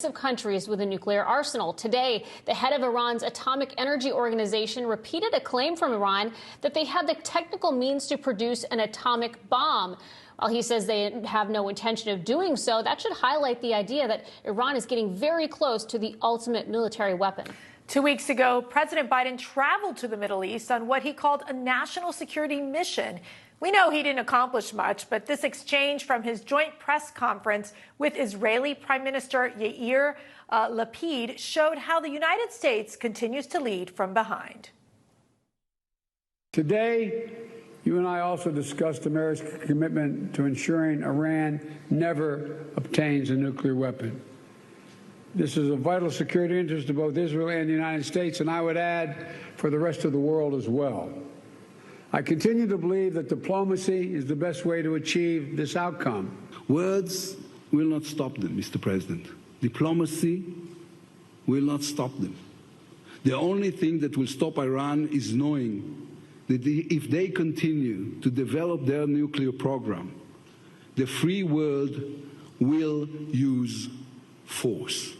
Of countries with a nuclear arsenal. Today, the head of Iran's Atomic Energy Organization repeated a claim from Iran that they had the technical means to produce an atomic bomb. While he says they have no intention of doing so, that should highlight the idea that Iran is getting very close to the ultimate military weapon. 2 weeks ago, President Biden traveled to the Middle East on what he called a national security mission. We know he didn't accomplish much, but this exchange from his joint press conference with Israeli Prime Minister Yair Lapid showed how the United States continues to lead from behind. Today, you and I also discussed America's commitment to ensuring Iran never obtains a nuclear weapon. This is a vital security interest to both Israel and the United States, and I would add, for the rest of the world as well. I continue to believe that diplomacy is the best way to achieve this outcome. Words will not stop them, Mr. President. Diplomacy will not stop them. The only thing that will stop Iran is knowing that if they continue to develop their nuclear program, the free world will use force.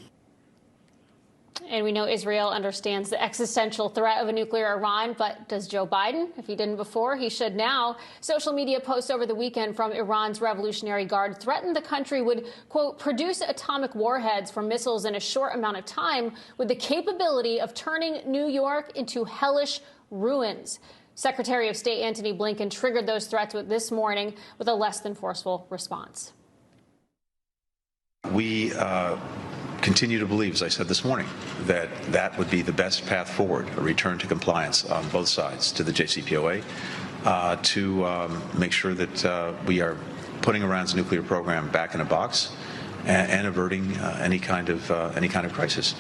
And we know Israel understands the existential threat of a nuclear Iran, but does Joe Biden? If he didn't before, he should now. Social media posts over the weekend from Iran's Revolutionary Guard threatened the country would, quote, produce atomic warheads for missiles in a short amount of time with the capability of turning New York into hellish ruins. Secretary of State Antony Blinken triggered those threats this morning with a less than forceful response. We continue to believe, as I said this morning, that that would be the best path forward, a return to compliance on both sides to the JCPOA, to make sure that we are putting Iran's nuclear program back in a box and averting any kind of crisis.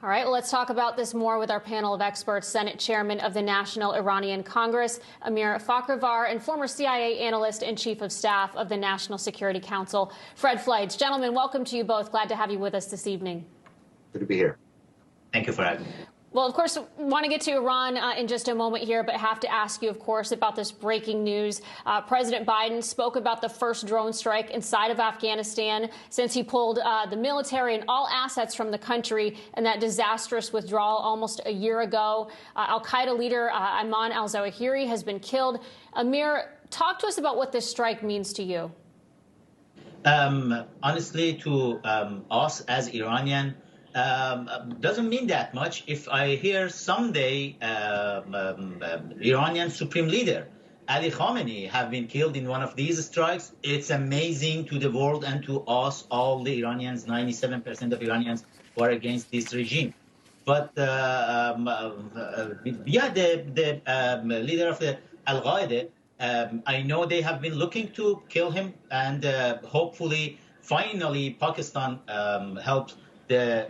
All right, well, let's talk about this more with our panel of experts, Senate Chairman of the National Iranian Congress, Amir Fakhravar, and former CIA analyst and chief of staff of the National Security Council, Fred Fleitz. Gentlemen, welcome to you both. Glad to have you with us this evening. Good to be here. Thank you for having me. Well, of course, want to get to Iran in just a moment here, but have to ask you, of course, about this breaking news. President Biden spoke about the first drone strike inside of Afghanistan since he pulled the military and all assets from the country and that disastrous withdrawal almost a year ago. Al-Qaeda leader Ayman al-Zawahiri has been killed. Amir, talk to us about what this strike means to you. Honestly, to us as Iranian, doesn't mean that much. If I hear someday Iranian Supreme Leader Ali Khamenei have been killed in one of these strikes, it's amazing to the world and to us, all the Iranians, 97% of Iranians who are against this regime. But yeah, the leader of the Al-Qaeda, I know they have been looking to kill him, and hopefully, finally, Pakistan helped the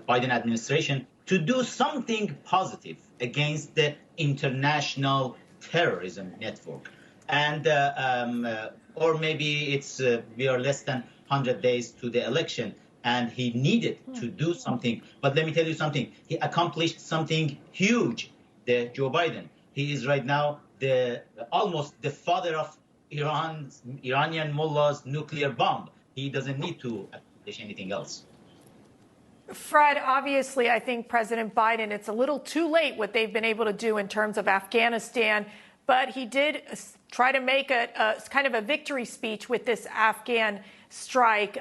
Biden administration to do something positive against the international terrorism network. And or maybe it's we are less than 100 days to the election, and he needed to do something. But let me tell you something. He accomplished something huge, Joe Biden. He is right now almost the father of Iranian mullah's nuclear bomb. He doesn't need to accomplish anything else. Fred, obviously, I think President Biden, it's a little too late what they've been able to do in terms of Afghanistan, but he did try to make a kind of a victory speech with this Afghan strike.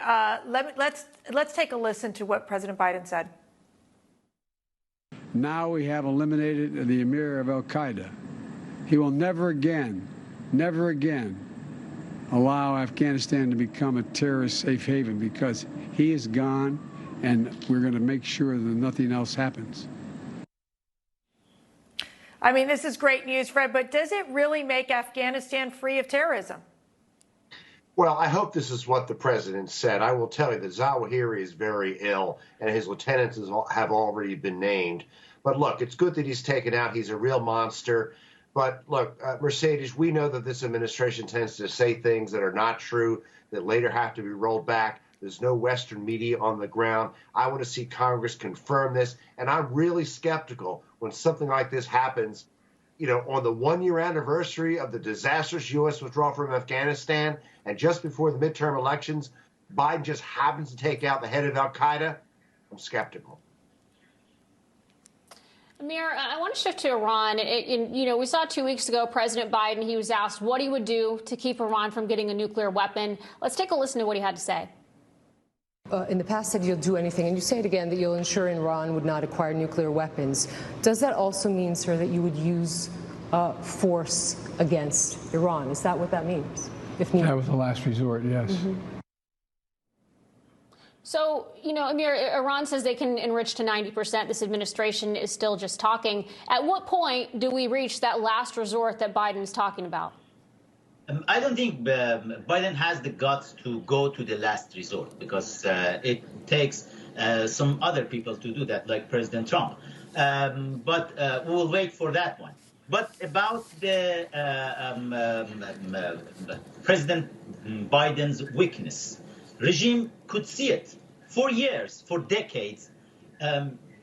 Let's take a listen to what President Biden said. Now we have eliminated the emir of Al-Qaeda. He will never again allow Afghanistan to become a terrorist safe haven, because he is gone. And we're going to make sure that nothing else happens. I mean, this is great news, Fred, but does it really make Afghanistan free of terrorism? Well, I hope this is what the president said. I will tell you that Zawahiri is very ill, and his lieutenants have already been named. But look, it's good that he's taken out. He's a real monster. But look, Mercedes, we know that this administration tends to say things that are not true, that later have to be rolled back. There's no Western media on the ground. I want to see Congress confirm this. And I'm really skeptical when something like this happens, you know, on the one-year anniversary of the disastrous U.S. withdrawal from Afghanistan and just before the midterm elections. Biden just happens to take out the head of al-Qaeda, I'm skeptical. Amir, I want to shift to Iran. We saw 2 weeks ago, President Biden, he was asked what he would do to keep Iran from getting a nuclear weapon. Let's take a listen to what he had to say. In the past said you'll do anything, and you say it again, that you'll ensure Iran would not acquire nuclear weapons. Does that also mean, sir, that you would use force against Iran? Is that what that means? If needed? That was the last resort, yes. Mm-hmm. So, Amir, Iran says they can enrich to 90%. This administration is still just talking. At what point do we reach that last resort that Biden is talking about? I don't think Biden has the guts to go to the last resort because it takes some other people to do that, like President Trump. But we'll wait for that one. But about the President Biden's weakness, regime could see it for years, for decades.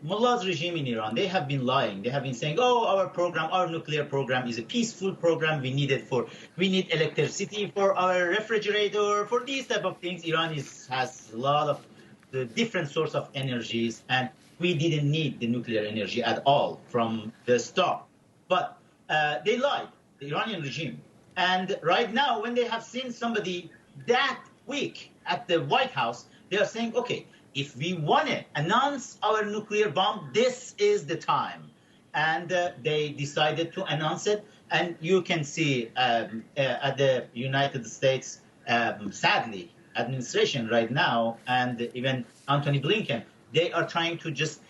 Mullah's regime in Iran, they have been lying. They have been saying, oh, our nuclear program is a peaceful program. We need electricity for our refrigerator, for these type of things. Iran has a lot of the different source of energies, and we didn't need the nuclear energy at all from the start. But they lied, the Iranian regime. And right now, when they have seen somebody that weak at the White House, they are saying, okay, if we want to announce our nuclear bomb, this is the time. And they decided to announce it. And you can see at the United States, sadly, administration right now, and even Antony Blinken, they are trying to just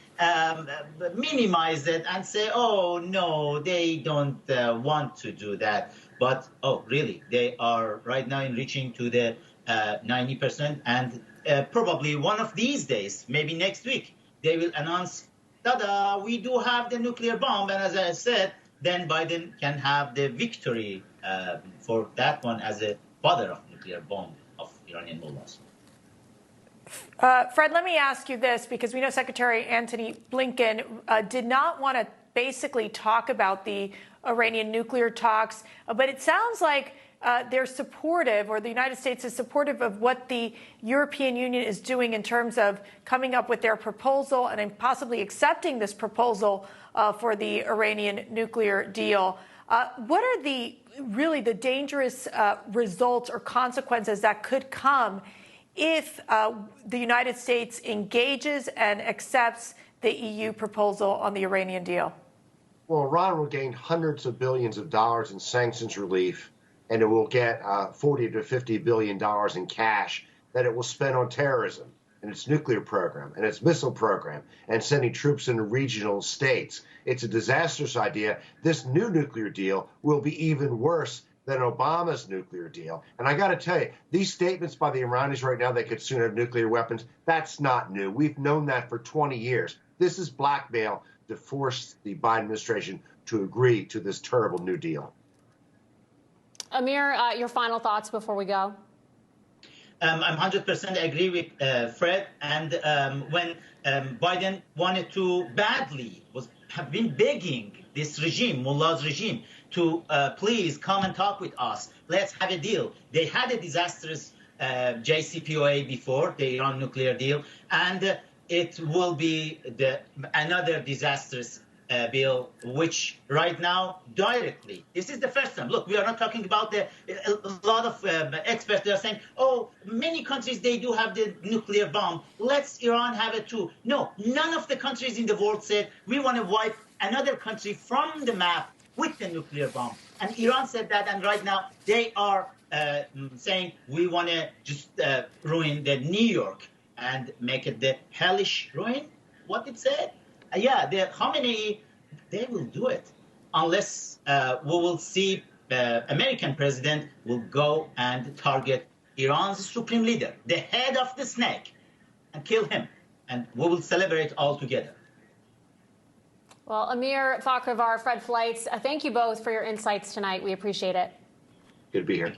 minimize it and say, oh, no, they don't want to do that. But, oh, really, they are right now reaching to the 90%, and probably one of these days, maybe next week, they will announce, ta-da, we do have the nuclear bomb. And as I said, then Biden can have the victory for that one as a father of nuclear bomb of Iranian mullahs. Fred, let me ask you this, because we know Secretary Antony Blinken did not want to basically talk about the Iranian nuclear talks, but it sounds like they're supportive, or the United States is supportive of what the European Union is doing in terms of coming up with their proposal and possibly accepting this proposal for the Iranian nuclear deal. What are the dangerous results or consequences that could come if the United States engages and accepts the EU proposal on the Iranian deal? Well, Iran will gain hundreds of billions of dollars in sanctions relief, and it will get $40 to $50 billion in cash that it will spend on terrorism and its nuclear program and its missile program and sending troops into regional states. It's a disastrous idea. This new nuclear deal will be even worse than Obama's nuclear deal. And I got to tell you, these statements by the Iranis right now, they could soon have nuclear weapons, that's not new. We've known that for 20 years. This is blackmail to force the Biden administration to agree to this terrible new deal. Amir, your final thoughts before we go. I'm 100% agree with Fred. And when Biden wanted to have been begging this regime, Mullah's regime, to please come and talk with us. Let's have a deal. They had a disastrous JCPOA before, the Iran nuclear deal, and it will be another disastrous bill, which right now directly, this is the first time. Look, we are not talking about a lot of experts. They are saying, oh, many countries, they do have the nuclear bomb. Let's Iran have it too. No, none of the countries in the world said we want to wipe another country from the map with the nuclear bomb. And Iran said that, and right now they are saying we want to just ruin the New York and make it the hellish ruin, what it said. Yeah, the Khamenei, they will do it unless we will see American president will go and target Iran's supreme leader, the head of the snake, and kill him. And we will celebrate all together. Well, Amir, Fakhravar, Fred Fleitz, thank you both for your insights tonight. We appreciate it. Good to be here.